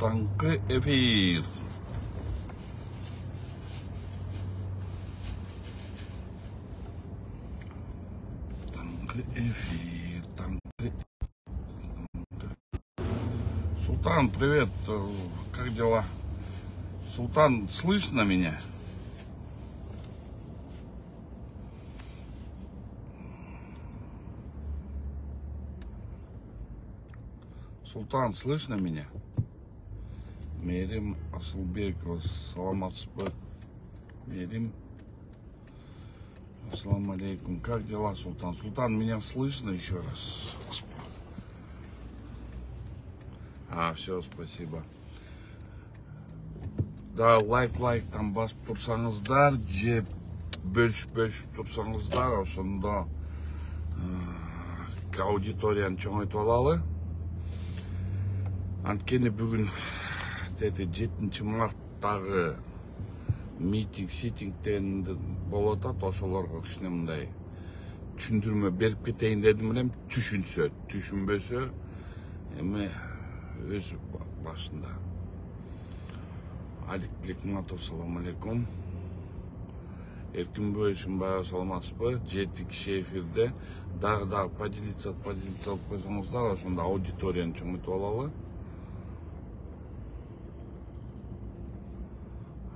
Tangkı Efir. Tangkı Efир. Султан, привет. Как дела? Султан, слышно меня? Султан, слышно меня? Мерим Асылбекова, саламатсызбы? Мерим. Ассаламу алейкум. Как дела, Султан? Султан, меня слышно еще раз? Все, спасибо. Да, лайк там басып турсаңыздар, же бөлүшүп турсаңыздар, ошондо аудиторияны чоңойтуп алалы. Анткени бүгүн 7 марттагы митинг болуп атат, ошолорго кичине мындай түшүндүрмө берип кетейин дедим элем. Түшүнсө, түшүнбөсө эми өз башында. Алик Лекматов, салам алейкум. Эркинбой Шымбаев, саламатсызбы? 7 киши эфирде. Дагы поделиться алып койсоңуздар, ошондо аудиторияны чоңойтуп алалы.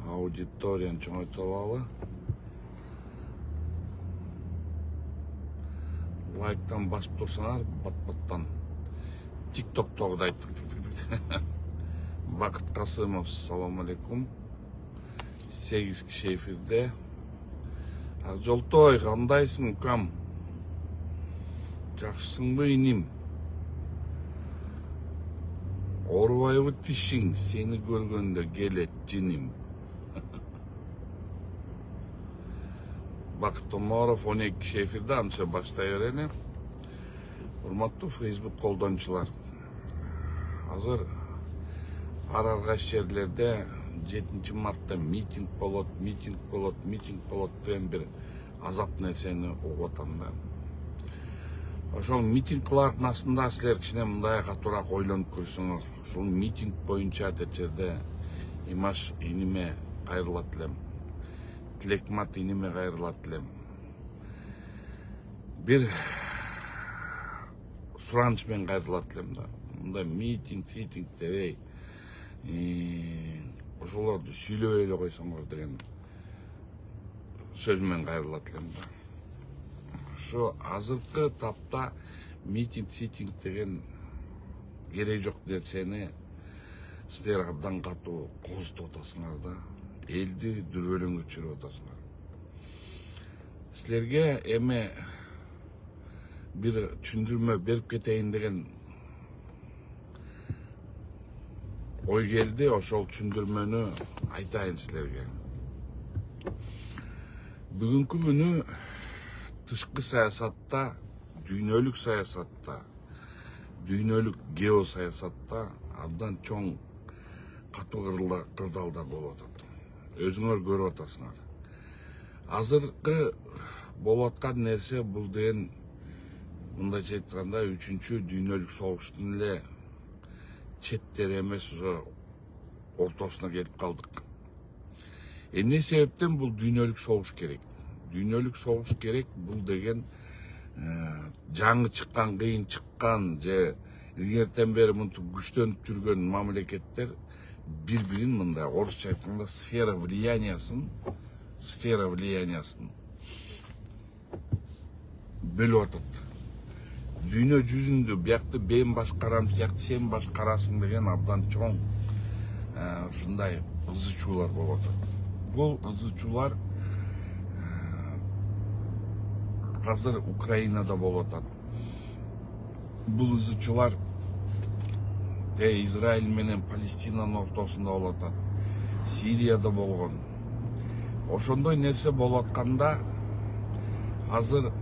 Аудиторияны чоңойтуп алалы. Лайктан басып турсаңар, бат-баттан. ТикТоктогу айттык. Бакыт Касымов, салам алейкум. 8 киши эфирде. Акжолтой, кандайсың, укам? Жакшысыңбы, иним? Оорубайбы тишиң? Сени көргөндө келет жиним. Бакыт Омаров, 12 киши эфирде, амча баштай берели. Урматтуу Facebook колдончулар. Азыр ар жерлерде 7 мартта митинг болот деген бир азап нерсени угуп атам да. Ошол митинг кылардын астында силер кичине мындай катуураак ойлонуп көрсөңөр. Ошол митинг боюнча жерде Имаш иниме кайрылат элем. Тилекмат иниме кайрылат элем. Бир сураныч менен кайрылат элем да. Мындай митинг дебей, ошолорду сүйлөбөй эле койсоңор деген сөз менен кайрылат элем да. Ошо азыркы тапта митинг деген керек жок нерсени силер абдан катуу козутуп атасыңар да. Элди дүрбөлөңгө түшүрүп атасыңар. Силерге эми бир түшүндүрмө берип кетейин деген ой келди, ошол түшүндүрмөнү айтайын силерге. Бүгүнкү күнү тышкы саясатта, дүйнөлүк саясатта, дүйнөлүк геосаясатта абдан чоң катуу кырдаалдар болуп атат. Өзүңөр көрүп атасыңар. Азыркы болуп аткан нерсе бул деген мындайча айтканда 3-чү дүйнөлүк согуштун эле четтери эмес, ошо ортосуна келип калдык. Эмне себептен бул дүйнөлүк согуш керек? Дүйнөлүк согуш керек бул деген жаңы чыккан, кыйын чыккан же илгертен бери мынтип күчтөнүп жүргөн мамлекеттер бири-бирин мындай орусча айтканда сфера влияниясын бөлүп атат. Дүйнө жүзүндө биякты мен башкарам, биякты сен башкарасың деген абдан чоң ушундай ызы-чуулар болуп атат. Бул ызы-чуулар азыр Украинада болуп атат. Бул ызы-чуулар Израиль менен Палестинанын ортосунда болуп атат. Сирияда болгон. Ошондой нерсе болуп атканда азыр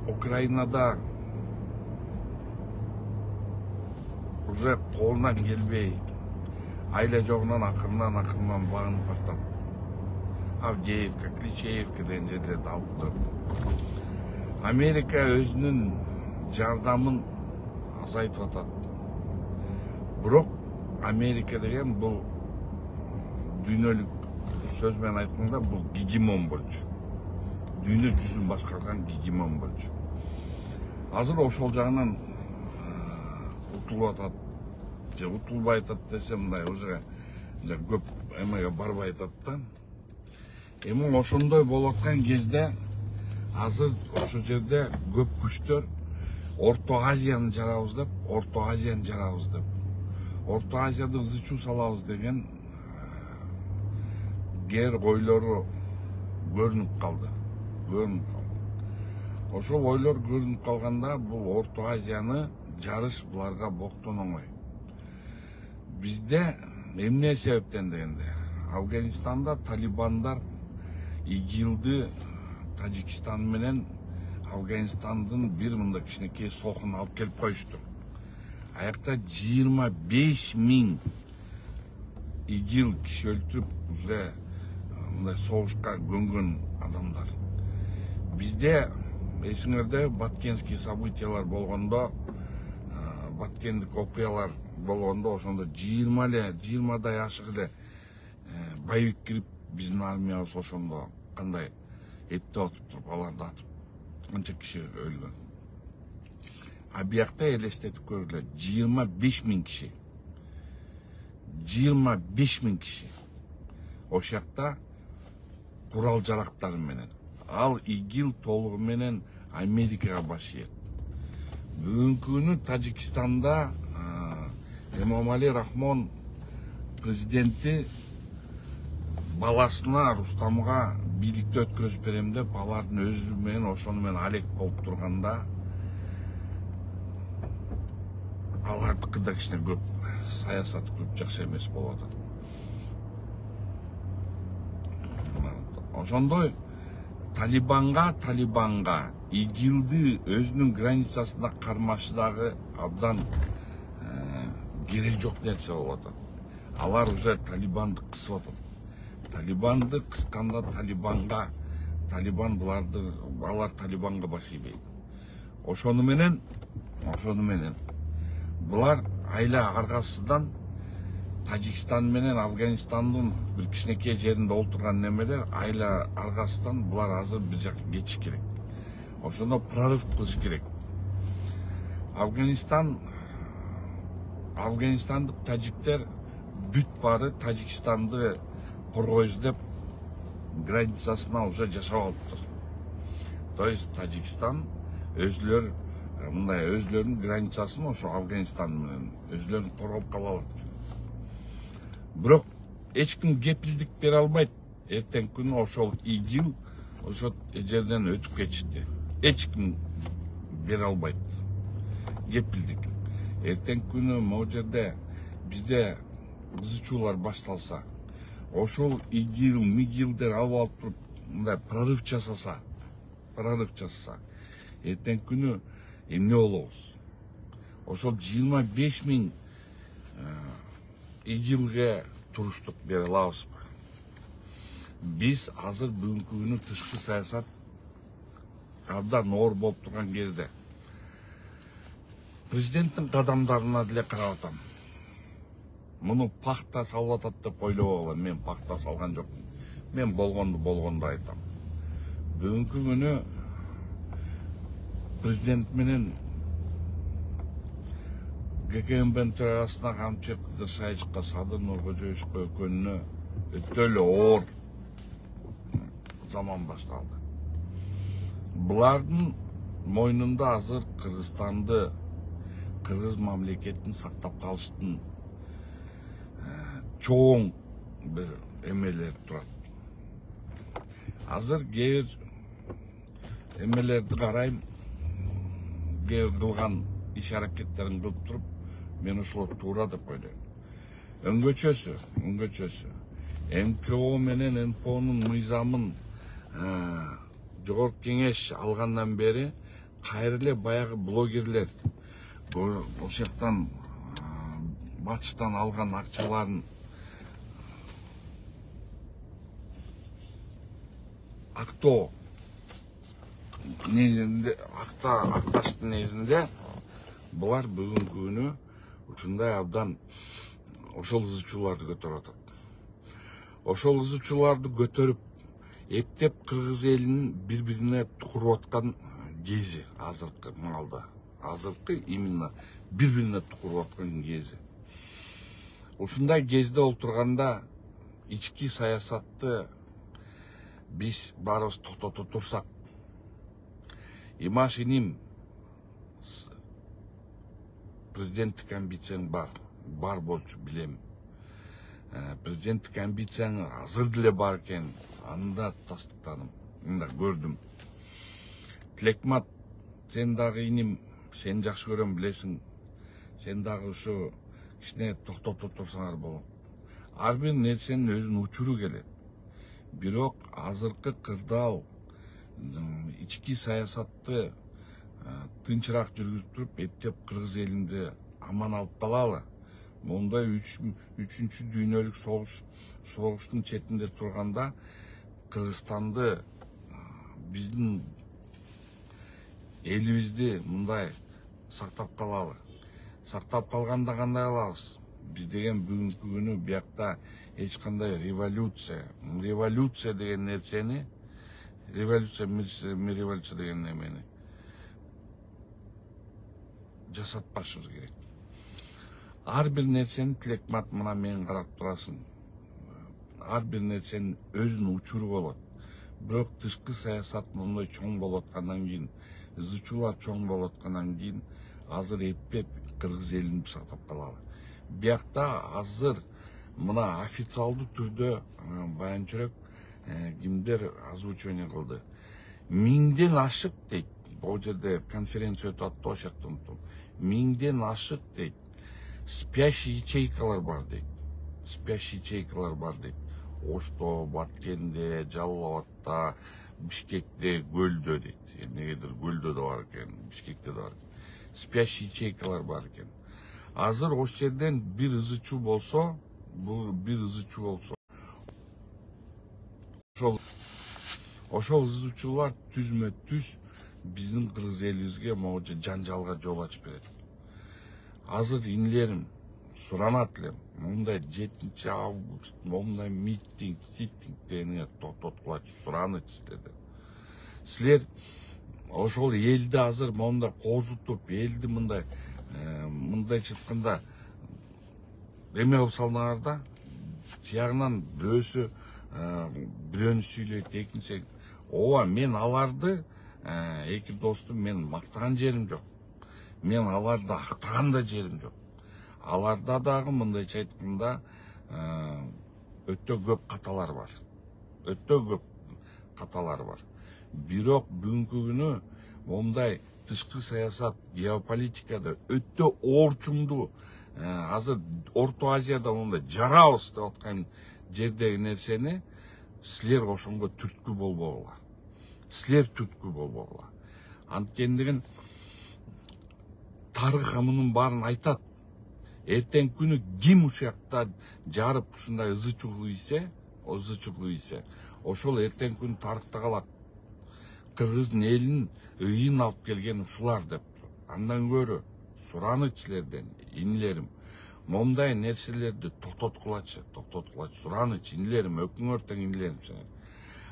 Украинада уже колунан келбей, айла жогунан акырынан багынып бартат. Авдеевка, Кличеевка деген жерлерди алып туруп. Америка өзүнүн жардамын азайтып атат. Бирок Америка деген бұл дүйнөлүк сөз менен айтканда бұл гегемон болчу. Дүйнө жүзүн башкарган гегемон болчу. Азыр ошол жагынан утулуп атат же утулбай атат десем мындай уже көп эмеге барбай атат да. Эми ошондой болуп аткан кезде азыр ошол жерде көп күчтөр Орто Азияны жарабыз деп, Орто Азияны жарабыз деп. Орто Азияда ызы чуу салабыз деген гер ойлору көрүнүп калды. Ошол ойлор көрүнүп калганда бул Орто Азияны жарыш буларга боктон оңой. Бизде эмне себептен дегенде Афганистанда талибандар ИГИЛди Тажикстан менен Афганистандын бир мындай кичинекей сокун алып келип коюшту. Аякта 25 000 ИГИЛ киши өлтүрүп, уже мындай согушка көнгөн адамдар. Бизде эсиңерде Баткенский событиялар болгондо, Баткендик окуялар болгондо ошондо 20дай ашык эле боевик кирип биздин армиябыз ошондо кандай эптеп атып туруп, аларды атып канча киши өлгөн. А биякта элестетип көргүлө 25 000 киши. 25 000 киши. Ошол жакта курал жарактары менен. Ал ИГИЛ толугу менен Америкага баш ийет. Бүгүнкү күнү Тажикстанда Эмомали Рахмон президенти баласына Рустамга бийликти өткөрүп берем деп, алардын өзү менен ошону менен алек болуп турганда, алардыкы да кичине көп саясаты көп жакшы эмес болуп атат. Ошондой талибанга ИГИЛди өзүнүн границасында кармашы дагы абдан керек жок нерсе болуп атат. Алар уже талибанды кысып атат. Талибанды кысканда алар талибанга баш ийбейт. Ошону менен булар айла аргасыздан Тажикстан менен Афганистандын бир кичинекей жеринде олтурган немелер айла аргасыздан булар азыр бир жака кетиш керек. Ошондо прорыв кылыш керек. Афганистандык тажиктер бүт бары Тажикстанды коргойбуз деп границасына уже жашап алыптыр. То есть Тажикстан өзлөрүнүн границасын ошо Афганистан менен өзлөрүн коргоп кала алат. Бирок эч ким кепилдик бере албайт. Эртең күнү ошол ИГИЛ ошол жерден өтүп кетишти. Эч ким бере албайт кепилдик. Эртең күнү могу жерде бизде ызы чуулар башталса, ошол ИГИЛдер алып туруп мындай прорыв жасаса, эртең күнү эмне болобуз? Ошол 25 000 ИГИЛге туруштук бере алабызбы? Биз азыр бүгүнкү күнү тышкы саясат абдан оор болуп турган кезде президенттин кадамдарына деле карап атам. Муну пахта салып атат деп ойлобогула. Мен пахта салган жокмун. Мен болгонду айтам. Бүгүнкү күнү президент менен ГКМБнын төрагасына Камчык Кыдыршайычка, Садыр Нуркожоевичке экөөнүнө өтө эле оор заман башталды. Булардын мойнунда азыр Кыргызстанды, кыргыз мамлекетин сактап калыштын чоң бир эмелер турат. Азыр кээ бир эмелерди карайм, кээ бир кылган иш аракеттерин кылып туруп, мен ошолор туура деп ойлойм. Өңгөчөсү МКО менен НПОнун мыйзамын жогорку кеңеш алгандан бери кайра эле баягы блогерлер ошол жактан батыштан алган акчаларын актоо акташтын негизинде булар бүгүнкү күнү ушундай абдан ошол ызы чууларды көтөрүп атат. Ошол ызы чууларды көтөрүп эптеп кыргыз элинин бири-бирине тукуруп аткан кези азыркы маалда. Азыркы именно бири-бирине тукуруп аткан кези. Ушундай кезде олтурганда ички саясатты биз баарыбыз токтото турсак, имаш иним президенттик амбицияң бар болчу билем. Президенттик амбицияң азыр деле бар экен, аны да тастыктадым, мында көрдүм. Тилекмат, сен дагы иним, сен жакшы көрөм билесиң. Сен дагы ушу кичине токтото турсаңар болот. Ар бир нерсенин өзүнүн учуру келет. Бирок азыркы кырдаал ички саясатты тынчыраак жүргүзүп туруп, эптеп кыргыз элинде аман алып калалы. Мондай үчүнчү дүйнөлүк согуштун четинде турганда Кыргызстанды, биздин элибизди мындай сактап калалы. Сактап калганда кандай кылабыз? Биз деген бүгүнкү күнү биякта эч кандай революция деген нерсени, революция деген немени жасатпашыбыз керек. Ар бир нерсени Тилекмат мына мен карап турасың. Ар бир нерсенин өзүнүн учуру болот. Бирок тышкы саясат мондай чоң болуп аткандан кийин, ызы чуулар чоң болуп аткандан кийин, азыр эптеп кыргыз элин сактап калалы. Биякта азыр мына официалдуу түрдө баянчырак кимдер озвучивание кылды. 1000ден ашык дейт. Бул жерде конференция өтүп атты, ошакта унуттум. 1000ден ашык дейт. Спящий ячейкалар бар дейт. Спящий ячейкалар бар дейт. Ошто, Баткенде, Жалал Абадта, Бишкекте, Көлдө дейт. Эмнегедир Көлдө да бар экен, Бишкекте да бар экен. Спящий ячейкалар бар экен. Азыр ош жерден бир ызы чуу болсо, бул бир ызы чуу болсо, ошол ызы чуулар түзмө түз биздин кыргыз элибизге могу жанжалга жол ачып берет. Азыр инилерим суранат элем, мындай 7 август, мындай митинг, дегенге токтоткулачы суранычы силерден. Силер ошол элди азыр мондай козутуп, элди мындайча айтканда эме кылып салдыңар да, тиягынан бирөөнү сүйлөйт, экинчиси. Ооба, мен аларды, эки досту мен мактаган жерим жок. Мен аларды актаган да жерим жок. Аларда дагы мындайча айтканда өтө көп каталар бар. Өтө көп каталар бар. Бирок бүгүнкү күнү мондай тышкы саясат, геополитикада өтө орчундуу, азыр Орто Азияда мондай жарабыз деп аткан жердеги нерсени силер ошонго түрткү болбогула. Силер түрткү болбогула. Анткендигин тарых мунун баарын айтат. Эртең күнү ким ушакта жарып ушундай ызы чуулуу ийсе, ошол эртең күнү тарыхта калат. Кыргыздын элин ыйын алып келген ушулар деп. Андан көрө сураныч силерден, инилерим, мондай нерселерди токтоткулачы, сураныч, инилерим, өкүңөр тең инилерим.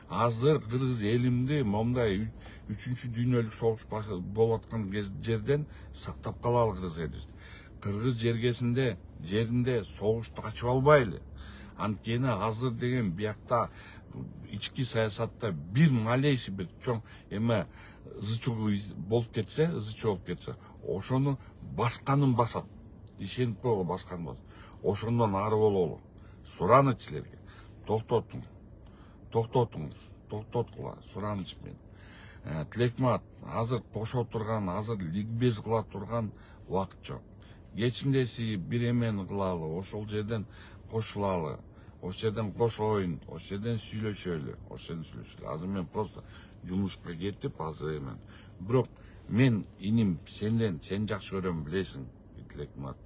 Азыр кыргыз элимди мондай 3-чү дүйнөлүк согуш болуп аткан жерден сактап калалы кыргыз элибизди. Кыргыз жеринде согушту ачып албайлы. Анткени азыр деген биякта ички саясатта бир малейший бир чоң эме ызы чуу болуп кетсе, ошону басканын басат. Ишенип койгула баскан болот. Ошондон ары бололу. Сураныч силерге. Токтоткула, сураныч мен. Тилекмат, азыр кошо турган, азыр ликбез кыла турган убакыт жок. Кечимдеси бир эмени кылалы, ошол жерден кошулалы, ошол жерден кошоюн, ошол жерден сүйлөшөлү. Азыр мен просто жумушка кетип, азыр эмен. Бирок мен иним сен жакшы көрөм билесиң, Тилекмат.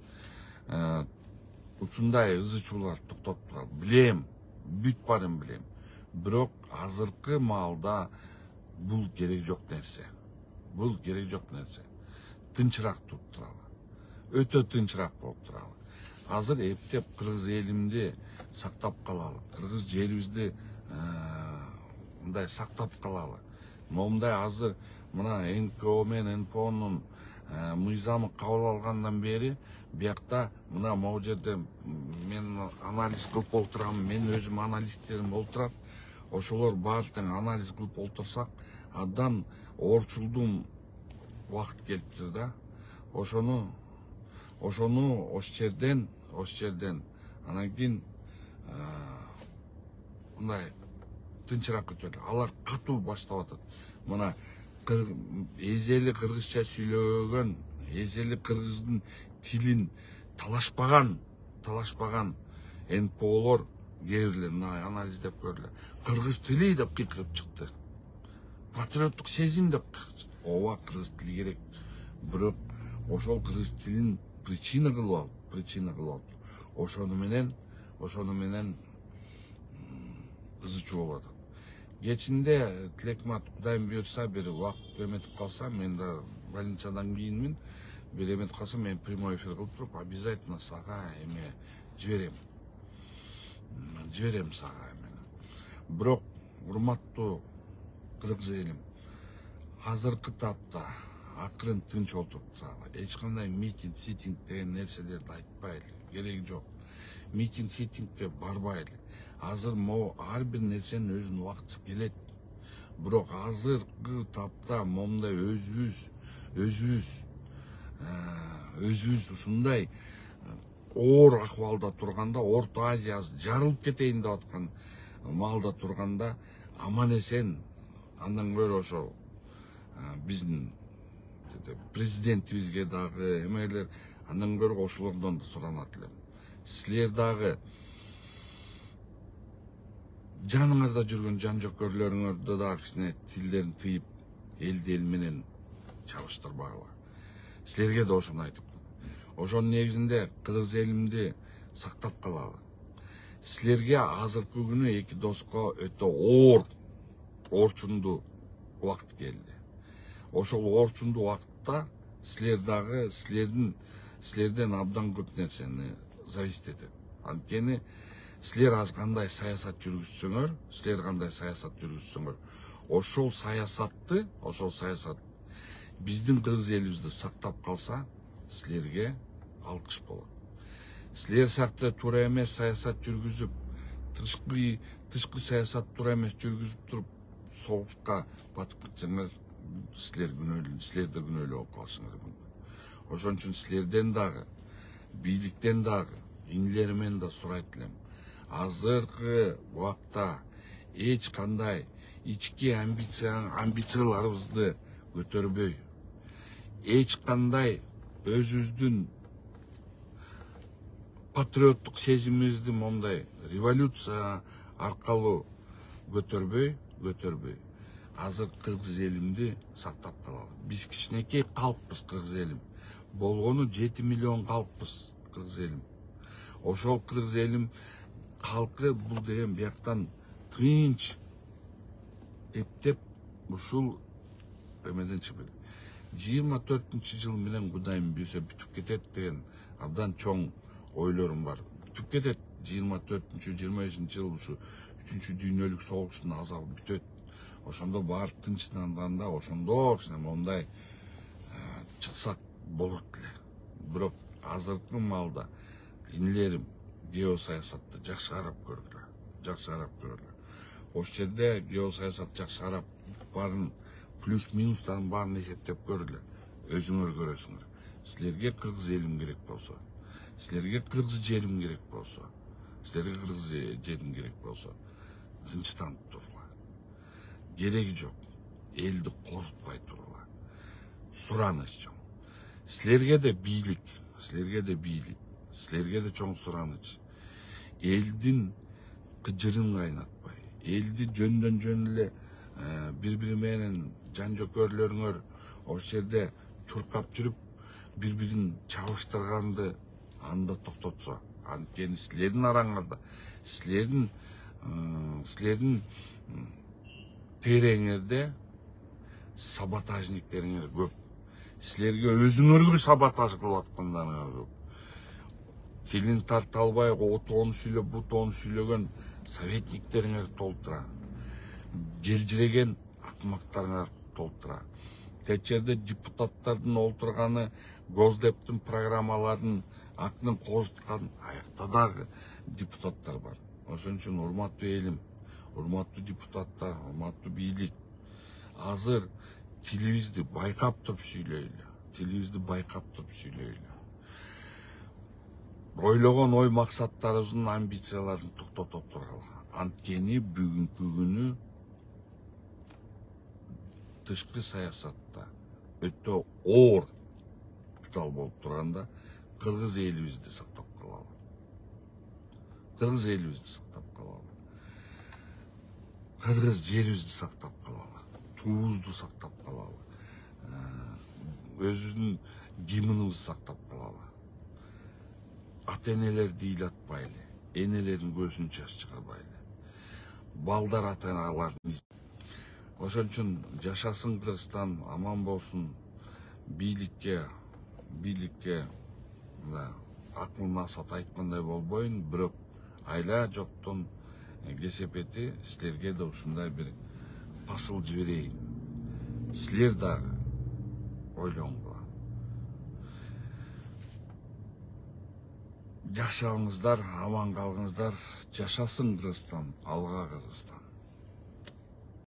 Ушундай ызы чуулар токтоп туралы. Билем, бүт барын билем. Бирок азыркы маалда бул керек жок нерсе. Тынчыраак туруп туралы. Өтө тынчыраак болуп туралы. азыр эптеп кыргыз элимди сактап калалы, кыргыз жерибизди мындай сактап калалы. Момундай азыр мына НКО менен НПОнун мыйзамы кабыл алгандан бери биякта мына могу жерде мен анализ кылып олтурам, мен өзүм аналитиктерим олтурат. Ошолор баардыгын анализ кылып олтурсак, абдан орчулдун убакыт келиптир да. Ошону ошол жерден анан кийин мындай тынчыраак өтөлү. Алар катуу баштап атат. Мына эзели кыргызча сүйлөгөн, эзели кыргыздын тилин талашпаган НПОлор кээ бирлер мына анализдеп көрдүлөр. Кыргыз тили деп кыйкырып чыкты. Патриоттук сезим деп ооба кыргыз тили керек. Бирок ошол кыргыз тилин причина кылып алып. Ошону менен ызы чуу болуп атат. Кечинде Тилекмат Кудайым буйрса бир убакыт эметип калса, мен да больницадан кийинмин. Бир эметип калса, мен прямой эфир кылып туруп, обязательно сага эме жиберем сага эме. Бирок урматтуу кыргыз элим, азыркы тапта акырын тынч отуруп, эч кандай митинг, ситинг деген нерселерди айтпайлы, кереги жок. Митинг, ситингке барбайлы. Азыр ар бир нерсенин өзүнүн убактысы келет. Бирок азыркы тапта момундай өзүбүз ушундай оор акыбалда турганда, Орто Азия жарылып кетейин деп аткан маалда турганда, аман эсен андан көрө ошол биздин президентибизге дагы эмелер, андан көрө ошолордон да суранат элем. Силер дагы жаныңызда жүргөн жан жоккөрлөрүңөрдү дагы кичине тилдерин тыйып, элди эл менен чабыштырбагыла. Силерге да ошону айтып, ошонун негизинде кыргыз элимди сактап калалы. Силерге азыркы күнү эки доско өтө орчундуу убакыт келди. Ошол орчундуу убакытта силер дагы силерден абдан көп нерсени зависит этет. Анткени силер кандай саясат жүргүзсөңөр, ошол саясат биздин кыргыз элибизди сактап калса, силерге алкыш болот. Силер сакта туура эмес саясат жүргүзүп, тышкы саясат туура эмес жүргүзүп туруп, согушка батып кетсеңер, силер да күнөөлүү болуп калышыңар мүмкүн. Ошон үчүн силерден дагы, бийликтен дагы, иңилеримен да сурайт элем. Азыркы убакта эч кандай ички амбицияларыбызды көтөрбөй, эч кандай өзүбүздүн патриоттук сезимибизди момундай революция аркылуу көтөрбөй, азыр кыргыз элимди сактап калалы. Биз кичинекей калкпыз, кыргыз элим. Болгону 7 миллион калкпыз, кыргыз элим. Ошол кыргыз элим калкы бул деген бияктан тынч эптеп ушул эмеден чыгып 24-жыл менен Кудайым буйрса бүтүп кетет деген абдан чоң ойлорум бар. Бүтүп кетет 24-25-жыл ушу 3-чү дүйнөлүк согуштун азабы бүтөт. Ошондо баары тынчтанганда, ошондо кичине момундай чыксак болот эле. Бирок азыркы маалда инилерим геосаясатты жакшы карап көргүлө. Ошол жерде геосаясат жакшы карап баарын плюс минустарын баарын эсептеп көргүлө. Өзүңөр көрөсүңөр. Силерге кыргыз элим керек болсо, силерге кыргыз жерим керек болсо, тынчтанып тургула. Кереги жок. Элди козутпай тургула. Сураныч чоң. Силерге де бийлик, силерге де чоң сураныч. Элдин кыжырын кайнатпай, элди жөндөн жөн эле бири-бири менен жан жокөрлөрүңөр ошол жерде чуркап жүрүп, бири-бирин чабыштырганды анда токтотсо, анткени силердин араңарда, силердин тереңерде саботажниктериңер көп. Силерге өзүңөргө саботаж кылып аткандарыңар көп. тилин тарта албай отуону сүйлөп бутуону сүйлөгөн советниктериңер толтура, желжиреген акмактарыңар толтура. Течерде депутаттардын олтурганы Госдептин программаларын актын козуткан аякта дагы депутаттар бар. Ошон үчүн урматтуу элим, урматтуу депутаттар, урматтуу бийлик, азыр тилибизди байкап туруп сүйлөйлү. Тилибизди байкап туруп сүйлөйлү. Ойлогон ой максаттарыбыздын амбицияларын токтото тургалы. Анткени бүгүнкү күнү тышкы саясатта өтө оор кытал болуп турганда кыргыз элибизди сактап калалы. Кыргыз элибизди сактап калалы. Кыргыз жерибизди сактап калалы. Туубузду сактап калалы. Өзүбүздүн гимнибизди сактап калалы. Ата-энелерди ыйлатпайлы, энелердин көзүн жаш чыгарбайлы. Балдар ата-аналарын. Ошон үчүн жашасын Кыргызстан, аман болсун. Бийликке акыл насаат айткандай болбойн, бирок айла жоктун кесепети силерге да ушундай бир посыл жиберейин. Силер дагы ойлоңгула. Жашаңыздар, аман калыңыздар. Жашасын Кыргызстан, алга Кыргызстан.